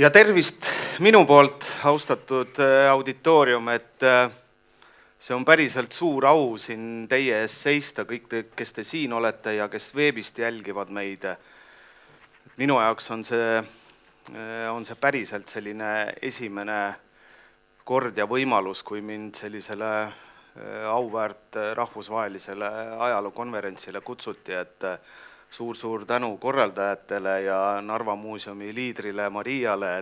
Ja tervist minu poolt, austatud auditoorium, et see on päriselt suur au siin teie ees seista, kõik te, kes te siin olete ja kes veebist jälgivad meid. Minu jaoks on see päriselt selline esimene kord ja võimalus, kui mind sellisele auväärt rahvusvahelisele ajalookonverentsile kutsuti, et suur tänu korraldajatele ja Narva Muuseumi liidrile Mariale,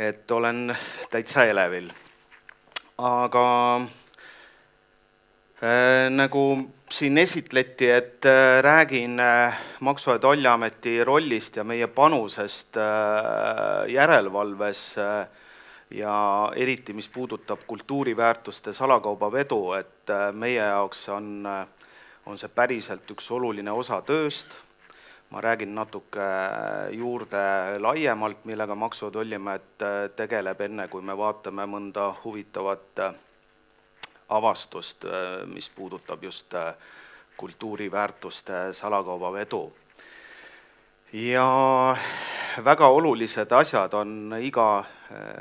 et olen täitsa elevil. Aga nagu siin esitleti, et räägin Maksu- ja Tolliameti rollist ja meie panusest järelevalves ja eriti, mis puudutab kultuuriväärtuste salakaubavedu, et meie jaoks on see päriselt üks oluline osa tööst. Ma räägin natuke juurde laiemalt, millega Maksu- ja Tolliamet tegeleb, enne kui me vaatame mõnda huvitavat avastust, mis puudutab just kultuuriväärtuste salakaubavedu. Ja väga olulised asjad on iga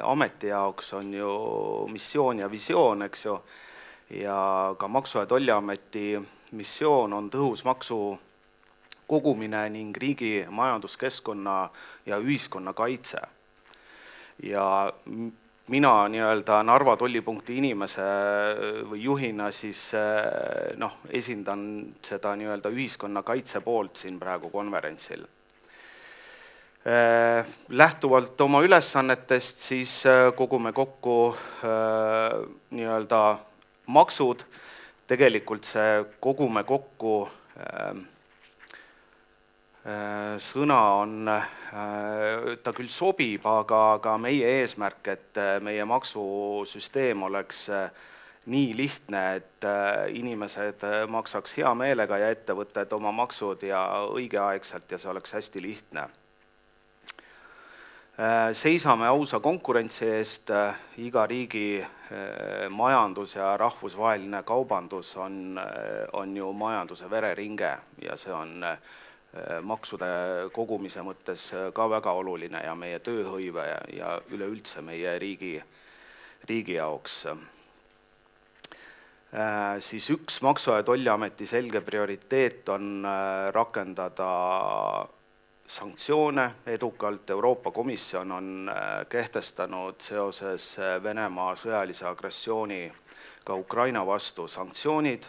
ameti jaoks on ju missioon ja visioon, eks ju, ja ka Maksu- ja Tolliameti missioon on tõhus maksu kogumine ning riigi majanduskeskkonna ja ühiskonna kaitse. Ja mina Narva tollipunkti inimese või juhina siis esindan seda ühiskonna kaitse poolt siin praegu konverentsil. Lähtuvalt oma ülesannetest siis kogume kokku maksud. Tegelikult see kogume kokku sõna on, ta küll sobib, aga meie eesmärk, et meie maksusüsteem oleks nii lihtne, et inimesed maksaks hea meelega ja ettevõtted oma maksud ja õigeaegselt ja see oleks hästi lihtne. Seisame ausa konkurentsi eest, iga riigi majandus ja rahvusvaheline kaubandus on ju majanduse vereringe ja see on maksude kogumise mõttes ka väga oluline ja meie tööhõive ja üleüldse meie riigi jaoks. Siis üks Maksu- ja Tolliameti selge prioriteet on rakendada sanktsioone edukalt. Euroopa Komisjon on kehtestanud seoses Venemaa sõjalise agressiooniga Ukraina vastu sanktsioonid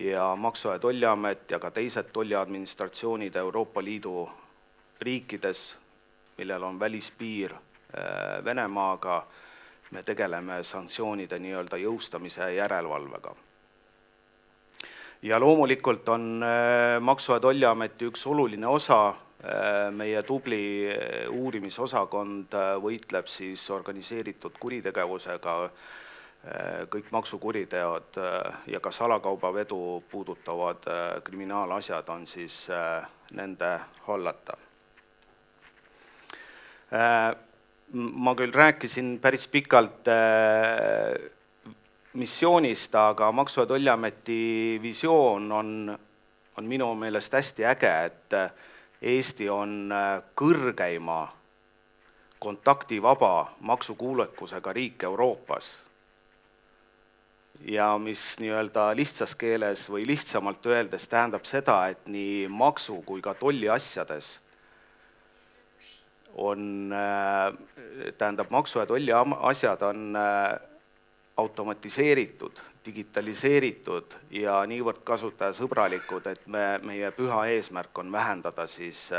ja Maksu- ja Tolliamet ja ka teised tolliadministratsioonid Euroopa Liidu riikides, millel on välispiir Venemaaga, me tegeleme sanktsioonide jõustamise järelevalvega. Ja loomulikult on Maksu- ja Tolliameti üks oluline osa, meie tubli uurimisosakond võitleb siis organiseeritud kuritegevusega, kõik maksukuriteod ja ka salakaubavedu puudutavad kriminaalasjad on siis nende hallata. Ma küll rääkisin päris pikalt missioonist, aga Maksu- ja Tolliameti visioon on minu meelest hästi äge, et Eesti on kõrgeima kontaktivaba maksukuulekusega riik Euroopas. Ja mis lihtsas keeles või lihtsamalt öeldes tähendab seda, et nii maksu- kui ka tolliasjades maksu- ja tolliasjad on automatiseeritud, digitaliseeritud ja niivõrd kasutajasõbralikud, et meie püha eesmärk on vähendada siis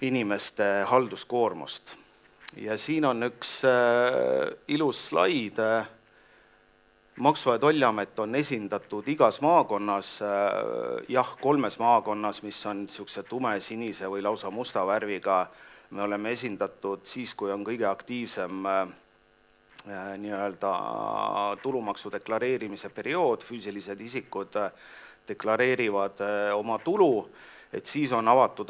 inimeste halduskoormust. Ja siin on üks ilus slaid. Maksu- ja Tolliamet on esindatud igas maakonnas, 3 maakonnas, mis on niisuguse tume sinise või lausa musta värviga. Me oleme esindatud siis, kui on kõige aktiivsem tulumaksu deklareerimise periood, füüsilised isikud deklareerivad oma tulu, et siis on avatud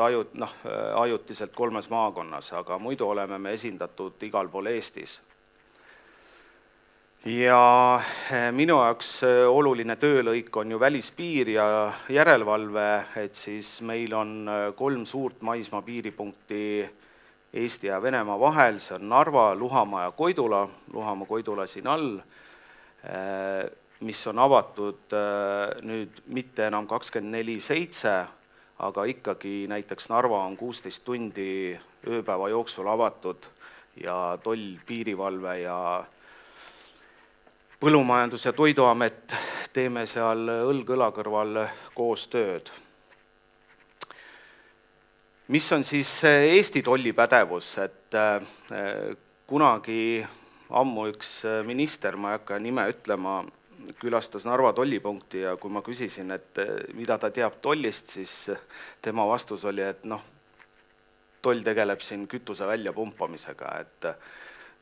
ajutiselt 3 maakonnas, aga muidu oleme me esindatud igal pool Eestis. Ja minu jaoks oluline töölõik on ju välispiir ja järelevalve, et siis meil on 3 suurt maismaa piiripunkti Eesti ja Venemaa vahel, see on Narva, Luhamaa ja Koidula, Luhamaa, Koidula siin all, mis on avatud nüüd mitte enam 24/7, aga ikkagi näiteks Narva on 16 tundi ööpäeva jooksul avatud ja toll, piirivalve ja Põllumajandus- ja Toiduamet teeme seal õlg õla kõrval koostööd. Mis on siis Eesti tollipädevus, et kunagi ammu üks minister, ma ei hakka nime ütlema, külastas Narva tollipunkti ja kui ma küsisin, et mida ta teab tollist, siis tema vastus oli, et toll tegeleb siin kütuse väljapumpamisega, et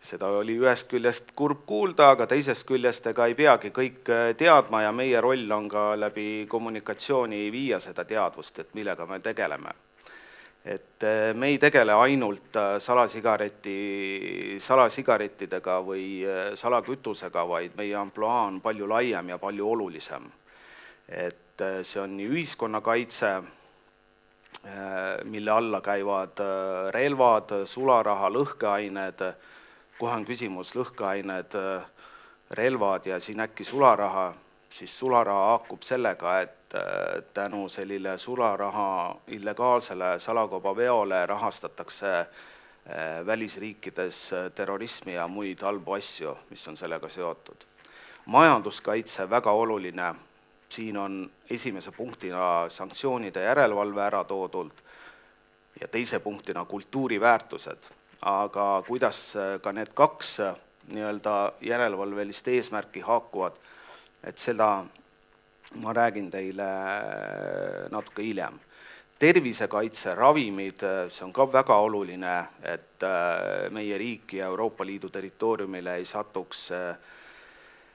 seda oli ühest küljest kurb kuulda, aga teisest küljest ega ei peagi kõik teadma ja meie roll on ka läbi kommunikatsiooni viia seda teadvust, et millega me tegeleme. Et me ei tegele ainult salasigarettidega või salakütusega, vaid meie ampluaa on palju laiem ja palju olulisem. Et see on nii ühiskonnakaitse, mille alla käivad relvad, sularaha, lõhkeained, kohe on küsimus, lõhkeained, relvad ja siin äkki sularaha, siis sularaha haakub sellega, et tänu sellile sularaha illegaalsele salakaubaveole rahastatakse välisriikides terrorismi ja muid halbu asju, mis on sellega seotud. Majanduskaitse väga oluline, siin on esimese punktina sanktsioonide järelevalve ära toodud ja teise punktina kultuuriväärtused. Aga kuidas ka need kaks nii-öelda järelevalvelist eesmärki haakuvad, et seda ma räägin teile natuke hiljem. Tervisekaitse, ravimid, see on ka väga oluline, et meie riiki ja Euroopa Liidu territooriumile ei satuks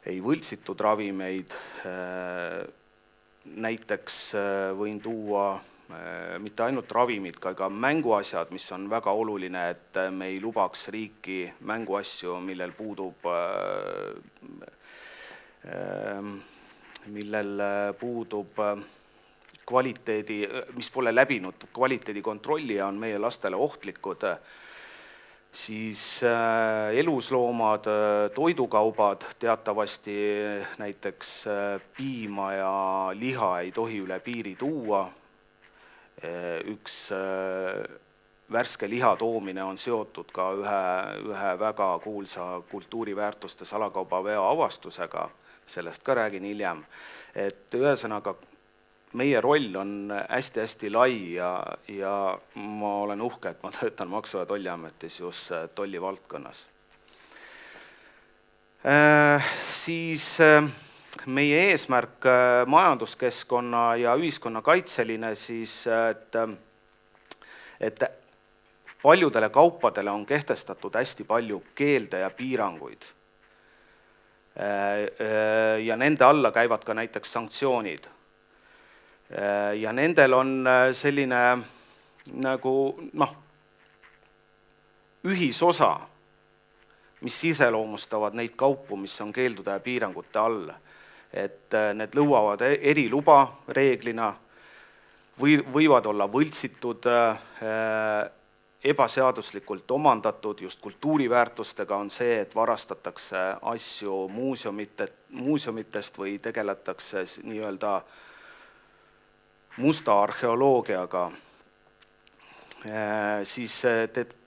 ei võltsitud ravimeid, näiteks võin tuua mitte ainult ravimid, ka mänguasjad, mis on väga oluline, et me ei lubaks riiki mänguasju, millel puudub kvaliteedi, mis pole läbinud kvaliteedikontrolli ja on meie lastele ohtlikud, siis elusloomad, toidukaubad, teatavasti näiteks piima ja liha ei tohi üle piiri tuua. Üks värske liha toomine on seotud ka ühe väga kuulsa kultuuriväärtuste salakaubaveo avastusega, sellest ka räägin hiljem. Et ühesõnaga, meie roll on hästi-hästi lai ja ma olen uhke, et ma töötan Maksu- ja Tolliametis just tolli valdkonnas. Siis meie eesmärk majanduskeskkonna ja ühiskonna kaitseline, siis, et paljudele kaupadele on kehtestatud hästi palju keelde ja piiranguid. Ja nende alla käivad ka näiteks sanktsioonid. Ja nendel on selline nagu ühisosa, mis iseloomustavad neid kaupu, mis on keeldude ja piirangute all. Et need lõuavad eriluba reeglina, võivad olla võltsitud, ebaseaduslikult omandatud, just kultuuriväärtustega on see, et varastatakse asju muuseumitest või tegeletakse nii-öelda musta arheoloogiaga, siis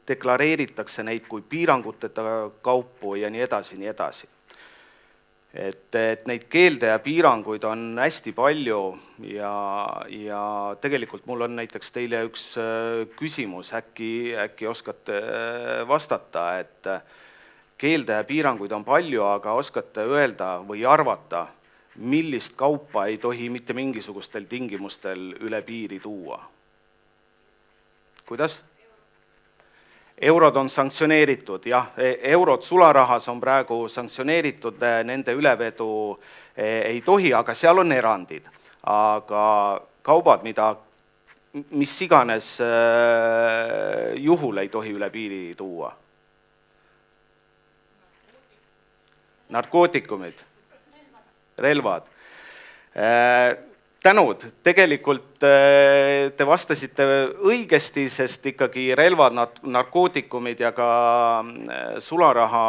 deklareeritakse neid kui piiranguteta kaupu ja nii edasi, nii edasi. Et neid keelde ja piiranguid on hästi palju ja tegelikult mul on näiteks teile üks küsimus, äkki oskate vastata, et keelde ja piiranguid on palju, aga oskate öelda või arvata, millist kaupa ei tohi mitte mingisugustel tingimustel üle piiri tuua? Kuidas? Eurod on sanktsioneeritud, jah, eurod sularahas on praegu sanktsioneeritud, nende ülevedu ei tohi, aga seal on erandid. Aga kaubad, mis iganes juhul ei tohi üle piiri tuua? Narkootikumid, relvad. tänud, tegelikult te vastasite õigesti, sest ikkagi relvad, narkootikumid ja ka sularaha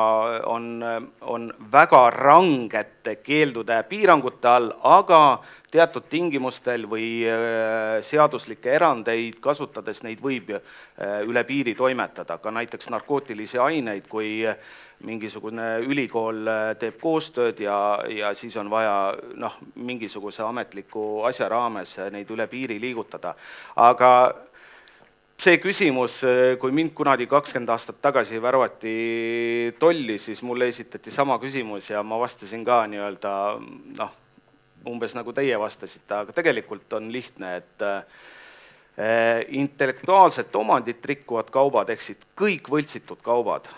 on väga rangete keeldude ja piirangute all, aga teatud tingimustel või seaduslikke erandeid kasutades neid võib üle piiri toimetada, ka näiteks narkootilisi aineid, kui mingisugune ülikool teeb koostööd ja siis on vaja mingisuguse ametliku asja raames neid üle piiri liigutada. Aga see küsimus, kui mind kunagi 20 aastat tagasi värvati tolli, siis mulle esitati sama küsimus ja ma vastasin ka umbes nagu teie vastasite, aga tegelikult on lihtne, et intellektuaalset omandit rikkuvad kaubad, ehk kõik võltsitud kaubad,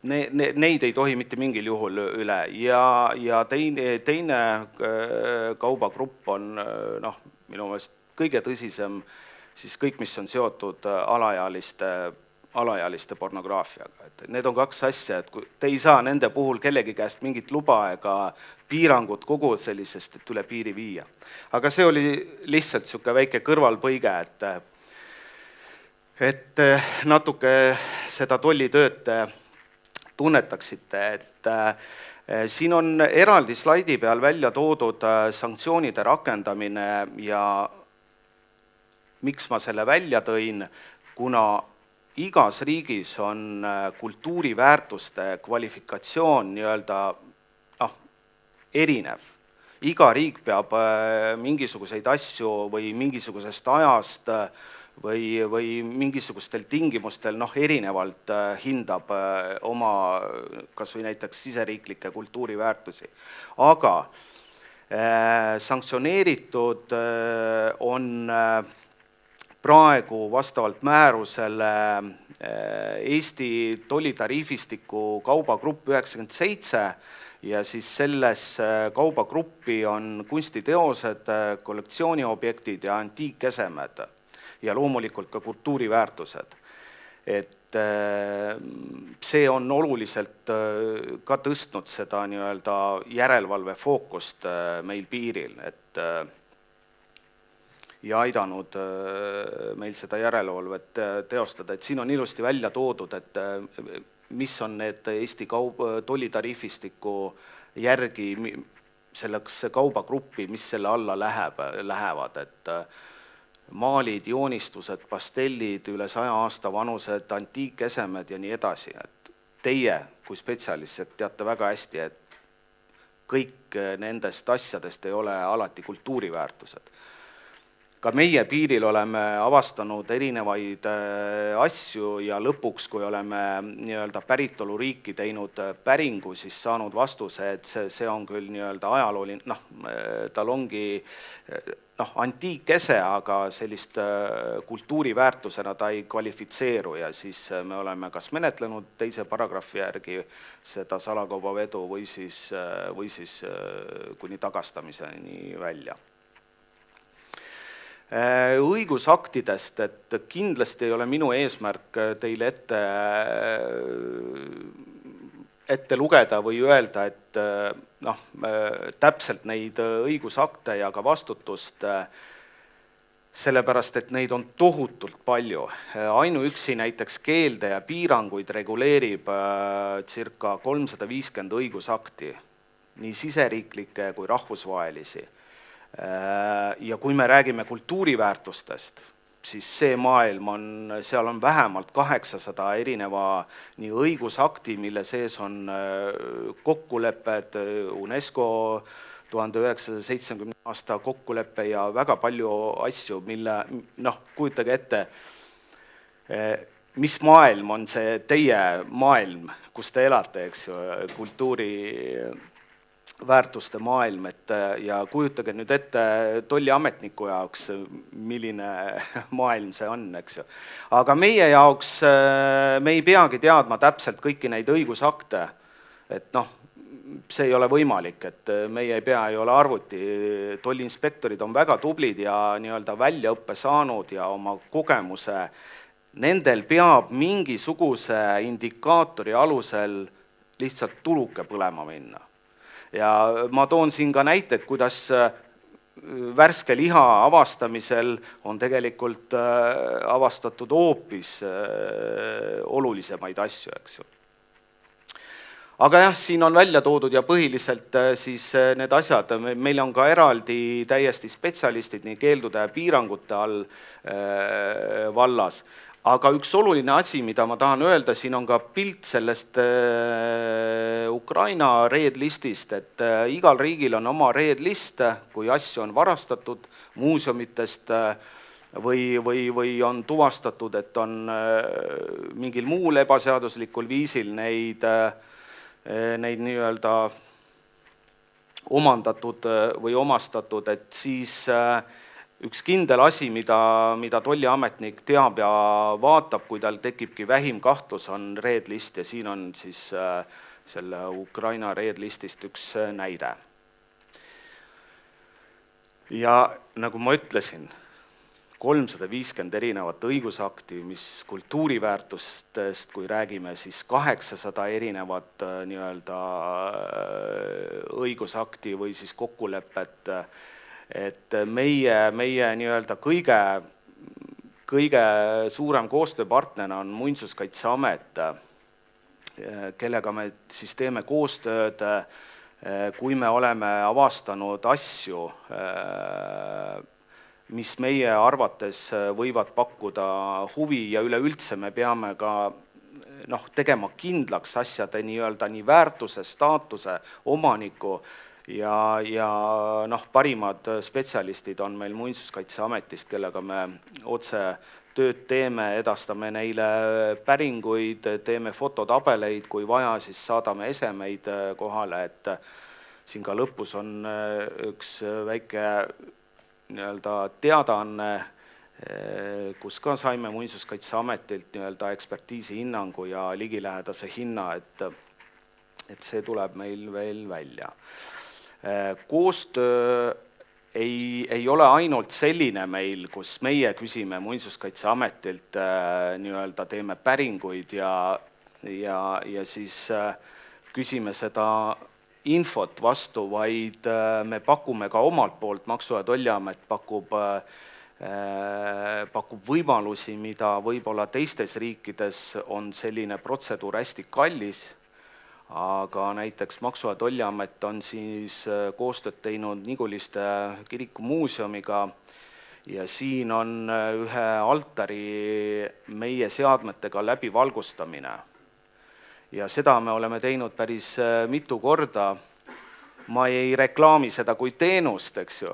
neid ei tohi mitte mingil juhul üle ja teine kaubagrupp on minu meelest kõige tõsisem siis kõik, mis on seotud alaealiste pornograafiaga. Et need on kaks asja, et kui te ei saa nende puhul kellegi käest mingit luba ega piirangut kogu sellisest, et üle piiri viia. Aga see oli lihtsalt siuke väike kõrvalpõige, et natuke seda tollitööd tunnetaksite, et siin on eraldi slaidi peal välja toodud sanktsioonide rakendamine ja miks ma selle välja tõin, kuna igas riigis on kultuuriväärtuste kvalifikatsioon erinev. Iga riik peab mingisuguseid asju või mingisugusest ajast või mingisugustel tingimustel erinevalt hindab oma kas või näiteks siseriiklikke kultuuriväärtusi. Aga sanktsioneeritud on praegu vastavalt määrusele Eesti tollitariifistiku kaubagrupp 97 ja siis selles kaubagruppi on kunstiteosed, kollektsiooniobjektid ja antiikesemed ja loomulikult ka kultuuriväärtused. Et see on oluliselt ka tõstnud seda järelevalve fookust meil piiril, ja aidanud meil seda järelevalvet teostada. Et siin on ilusti välja toodud, et mis on need Eesti tollitariifistiku järgi selleks kaubagruppi, mis selle alla lähevad, et maalid, joonistused, pastellid, üle 100 aasta vanused, antiikesemed ja nii edasi. Et teie kui spetsialistid teate väga hästi, et kõik nendest asjadest ei ole alati kultuuriväärtused. Ka meie piiril oleme avastanud erinevaid asju ja lõpuks, kui oleme päritoluriiki teinud päringu, siis saanud vastuse, et see on küll ajalooline, tal ongi antiikese, aga sellist kultuuriväärtusena ta ei kvalifitseeru ja siis me oleme kas menetlenud teise paragrahvi järgi seda salakaubavedu või siis kuni tagastamiseni välja. Õigusaktidest, et kindlasti ei ole minu eesmärk teile ette lugeda või öelda, et täpselt neid õigusakte ja ka vastutust, sellepärast, et neid on tohutult palju. Ainuüksi näiteks keelde ja piiranguid reguleerib circa 350 õigusakti, nii siseriiklikke kui rahvusvahelisi. Ja kui me räägime kultuuriväärtustest, siis see maailm seal on vähemalt 800 erineva nii õigusakti, mille sees on kokkulepped, UNESCO 1970 aasta kokkuleppe ja väga palju asju, mille, kujutage ette, mis maailm on see teie maailm, kus te elate, eks ju, kultuuriväärtuste maailm, ja kujutage nüüd ette tolliametniku jaoks, milline maailm see on, eks ju. Aga meie jaoks me ei peagi teadma täpselt kõiki neid õigusakte, et see ei ole võimalik, et meie ei pea, ei ole arvuti, tolliinspektorid on väga tublid ja väljaõppe saanud ja oma kogemuse, nendel peab mingisuguse indikaatori alusel lihtsalt tuluke põlema minna. Ja ma toon siin ka näited, kuidas värske liha avastamisel on tegelikult avastatud hoopis olulisemaid asju, eks ju. Aga jah, siin on välja toodud ja põhiliselt siis need asjad, meil on ka eraldi täiesti spetsialistid nii keeldude ja piirangute all vallas. Aga üks oluline asi, mida ma tahan öelda, siin on ka pilt sellest Ukraina red listist, et igal riigil on oma red list, kui asju on varastatud muuseumitest või on tuvastatud, et on mingil muul ebaseaduslikul viisil neid nii-öelda omandatud või omastatud, et siis üks kindel asi, mida tolliametnik teab ja vaatab, kui tal tekibki vähim kahtlus, on red list ja siin on siis selle Ukraina red listist üks näide. Ja nagu ma ütlesin, 350 erinevat õigusakti, mis kultuuriväärtustest, kui räägime, siis 800 erinevat nii-öelda õigusakti või siis kokkulepet, et meie nii-öelda kõige suurem koostööpartner on Muinsuskaitseamet, kellega me siis teeme koostööd, kui me oleme avastanud asju, mis meie arvates võivad pakkuda huvi ja üleüldse me peame ka tegema kindlaks asjade nii-öelda nii väärtuse, staatuse, omaniku ja parimad spetsialistid on meil Muinsuskaitseametist, kellega me otse tööd teeme, edastame neile päringuid, teeme fototabeleid, kui vaja, siis saadame esemeid kohale, et siin ka lõpus on üks väike nii-öelda teadaanne, kus ka saime Muinsuskaitseametilt nii-öelda ekspertiisi hinnangu ja ligilähedase hinna, et see tuleb meil veel välja. Koostöö ei ole ainult selline meil, kus meie küsime Muinsuskaitseametilt, nii-öelda teeme päringuid ja siis küsime seda infot vastu, vaid me pakume ka omalt poolt, Maksu- ja Tolliamet pakub võimalusi, mida võib-olla teistes riikides on selline protseduur hästi kallis, aga näiteks Maksu- ja Tolliamet on siis koostööd teinud Niguliste kirikumuuseumiga ja siin on ühe altari meie seadmetega läbivalgustamine. Ja seda me oleme teinud päris mitu korda. Ma ei reklaami seda kui teenust, eks ju,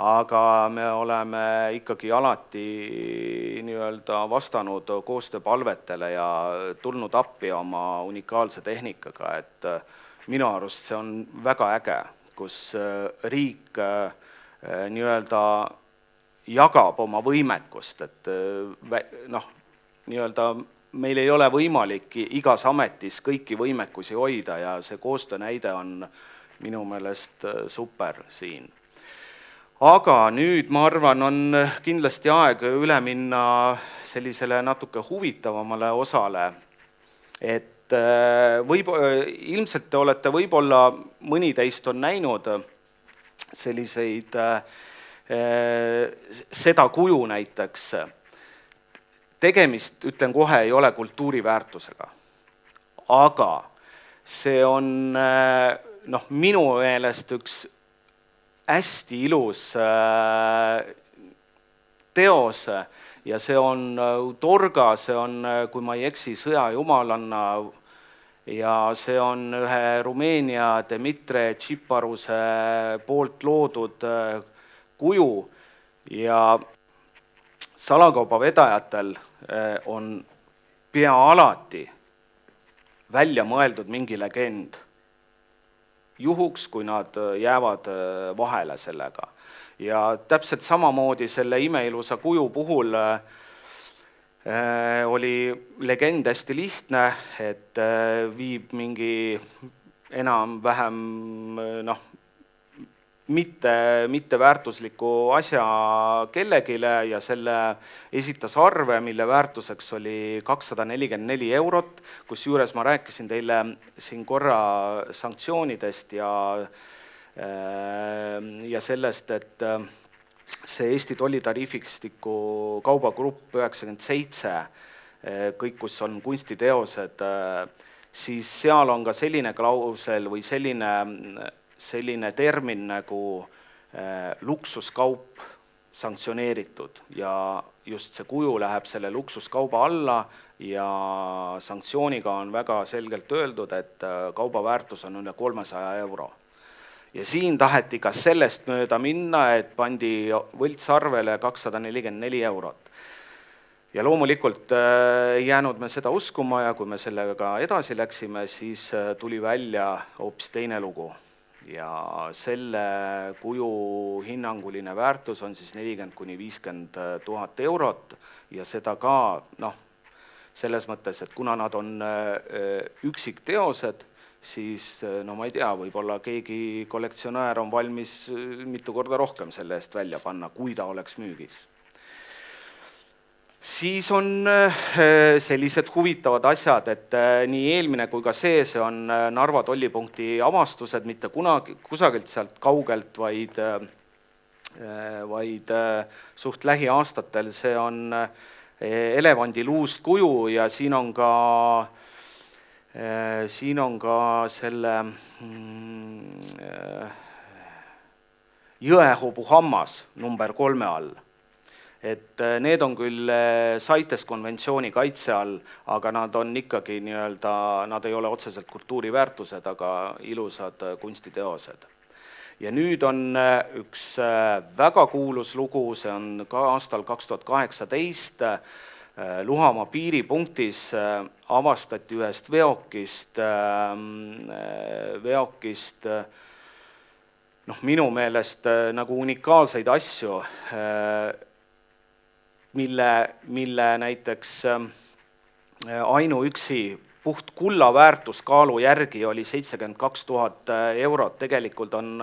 aga me oleme ikkagi alati nii-öelda vastanud koostööpalvetele ja tulnud appi oma unikaalse tehnikaga, et minu arust see on väga äge, kus riik nii-öelda jagab oma võimekust, et nii-öelda meil ei ole võimalik igas ametis kõiki võimekusi hoida ja see koostöönäide on minu meelest super siin. Aga nüüd, ma arvan, on kindlasti aeg üle minna sellisele natuke huvitavamale osale, et ilmselt te olete võib-olla, mõni teist on näinud selliseid, seda kuju näiteks. Tegemist, ütlen kohe, ei ole kultuuriväärtusega, aga see on minu meelest üks hästi ilus teos ja see on Torga, see on, kui ma ei eksi, sõjajumalanna ja see on ühe Rumeenia Dmitri Tšiparuse poolt loodud kuju ja salakaubavedajatel on pea alati välja mõeldud mingi legend, juhuks, kui nad jäävad vahele sellega. Ja täpselt samamoodi selle imeilusa kuju puhul oli legend hästi lihtne, et viib mingi enam-vähem mitte väärtusliku asja kellegile ja selle esitas arve, mille väärtuseks oli 244 €, kus juures ma rääkisin teile siin korra sanktsioonidest ja ja sellest, et see Eesti tollitariifistiku kaubagrupp 97, kõik, kus on kunstiteosed, siis seal on ka selline klausel või selline termin nagu luksuskaup sanktsioneeritud ja just see kuju läheb selle luksuskauba alla ja sanktsiooniga on väga selgelt öeldud, et kauba väärtus on üle 300 euro. Ja siin taheti ka sellest mööda minna, et pandi võltsarvele 244 eurot. Ja loomulikult ei jäänud me seda uskuma ja kui me sellega edasi läksime, siis tuli välja hoopis teine lugu. Ja selle kuju hinnanguline väärtus on siis 40–50 000 eurot ja seda ka selles mõttes, et kuna nad on üksikteosed, siis ma ei tea, võib-olla keegi kollektsionäär on valmis mitu korda rohkem selle eest välja panna, kui ta oleks müügis. Siis on sellised huvitavad asjad, et nii eelmine kui ka see on Narva tollipunkti avastused, mitte kusagilt sealt kaugelt, vaid suht lähiaastatel. See on elevandiluust kuju ja siin on ka selle jõehobu hammas number 3 all. Et need on küll CITES konventsiooni kaitse all, aga nad on ikkagi nad ei ole otseselt kultuuriväärtused, aga ilusad kunstiteosed. Ja nüüd on üks väga kuulus lugu, see on ka aastal 2018, Luhamaa piiripunktis avastati ühest veokist minu meelest nagu unikaalseid asju, mille näiteks ainuüksi puht kulla väärtuskaalu järgi oli 72 000 eurot. Tegelikult on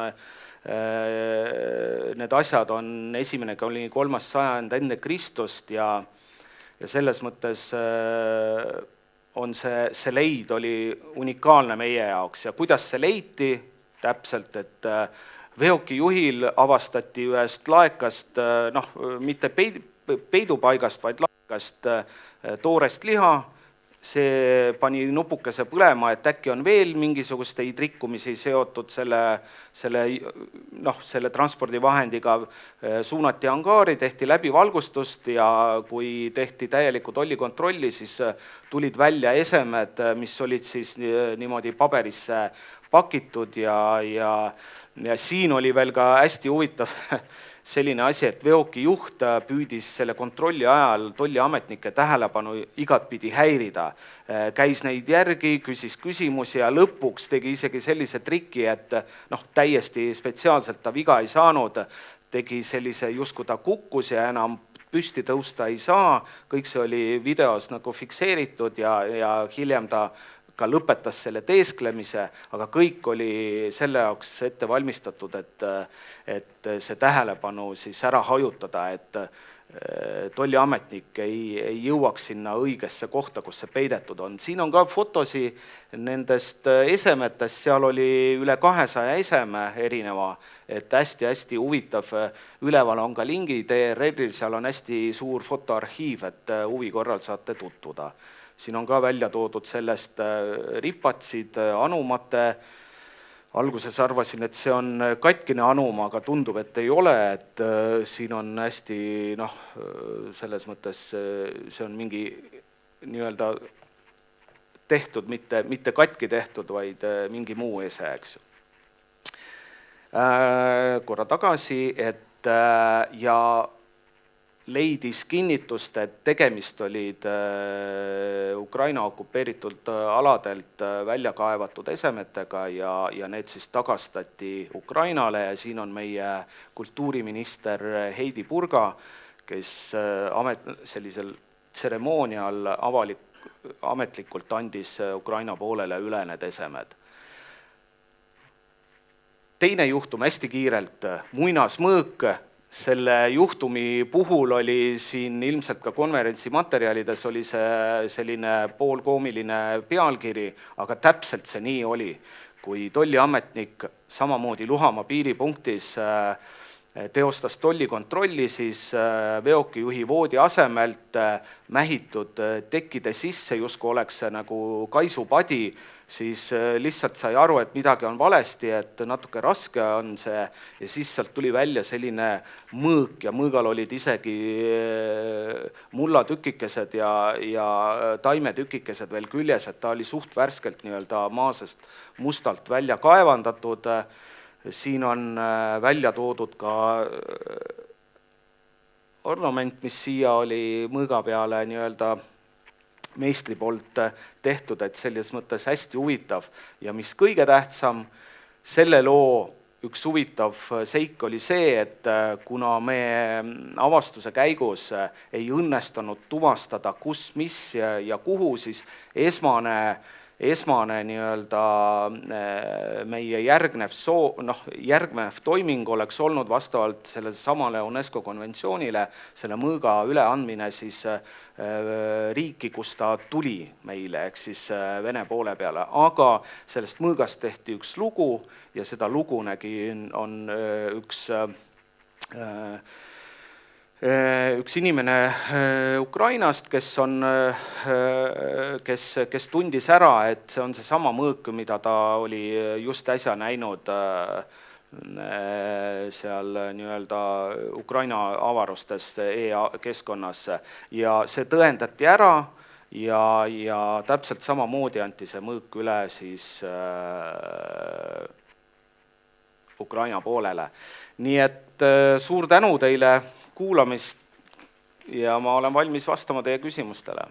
need asjad on esimene kuni 3. sajand enne Kristust ja selles mõttes on see leid oli unikaalne meie jaoks. Ja kuidas see leiti täpselt, et veokijuhil avastati ühest laekast, mitte peidupaigast, vaid laekast toorest liha, see pani nupukese põlema, et äkki on veel mingisuguseid rikkumisi seotud selle transpordivahendiga, suunati angaari, tehti läbivalgustust ja kui tehti täielikku tollikontrolli, siis tulid välja esemed, mis olid siis niimoodi paberisse pakitud ja siin oli veel ka hästi huvitav selline asi, et veokijuht püüdis selle kontrolli ajal tolliametnike tähelepanu igatpidi häirida. Käis neid järgi, küsis küsimusi ja lõpuks tegi isegi sellise triki, et täiesti spetsiaalselt ta viga ei saanud, tegi sellise justkui ta kukkus ja enam püsti tõusta ei saa, kõik see oli videos nagu fikseeritud ja hiljem ta ka lõpetas selle teesklemise, aga kõik oli selle jaoks ette valmistatud, et see tähelepanu siis ära hajutada, et tolliametnik ei jõuaks sinna õigesse kohta, kus see peidetud on. Siin on ka fotosi nendest esemetest, seal oli üle 200 eseme erineva, et hästi huvitav. Üleval on ka lingid ERR-il, seal on hästi suur fotoarhiiv, et huvi korral saate tutvuda. Siin on ka välja toodud sellest ripatsid, anumate. Alguses arvasin, et see on katkine anuma, aga tundub, et ei ole, et siin on hästi, selles mõttes see on mingi nii-öelda tehtud, mitte katki tehtud, vaid mingi muu ese, eks ju. Korra tagasi, et ja leidis kinnitust, et tegemist olid Ukraina okupeeritud aladelt välja kaevatud esemetega ja need siis tagastati Ukrainale ja siin on meie kultuuriminister Heidi Purga, kes sellisel tseremoonial ametlikult andis Ukraina poolele üle need esemed. Teine juhtum hästi kiirelt, muinasmõõk. Selle juhtumi puhul oli siin ilmselt ka konverentsi materjalides oli see selline poolkoomiline pealkiri, aga täpselt see nii oli. kui tolliametnik samamoodi Luhamaa piiripunktis teostas tollikontrolli, siis veokijuhi voodi asemelt mähitud tekkide sisse, justkui oleks see nagu kaisupadi, siis lihtsalt sai aru, et midagi on valesti, et natuke raske on see ja siis sealt tuli välja selline mõõk ja mõõgal olid isegi mullatükikesed ja taimetükikesed veel küljes, et ta oli suht värskelt nii-öelda maasest mustalt välja kaevandatud. Siin on välja toodud ka ornament, mis siia oli mõõga peale nii-öelda meistri poolt tehtud, et selles mõttes hästi huvitav. Ja mis kõige tähtsam, selle loo üks huvitav seik oli see, et kuna me avastuse käigus ei õnnestunud tuvastada, kus, mis ja kuhu, siis esmane nii-öelda meie järgnev toiming oleks olnud vastavalt sellele samale UNESCO konventsioonile selle mõõga üleandmine siis riiki, kus ta tuli meile, ehk siis Vene poole peale. Aga sellest mõõgast tehti üks lugu ja seda lugu on üks inimene Ukrainast, kes tundis ära, et see on see sama mõõk, mida ta oli just äsja näinud seal nii-öelda Ukraina avarustes e-keskkonnas ja see tõendati ära ja täpselt samamoodi anti see mõõk üle siis Ukraina poolele. Nii et suur tänu teile kuulamist ja ma olen valmis vastama teie küsimustele.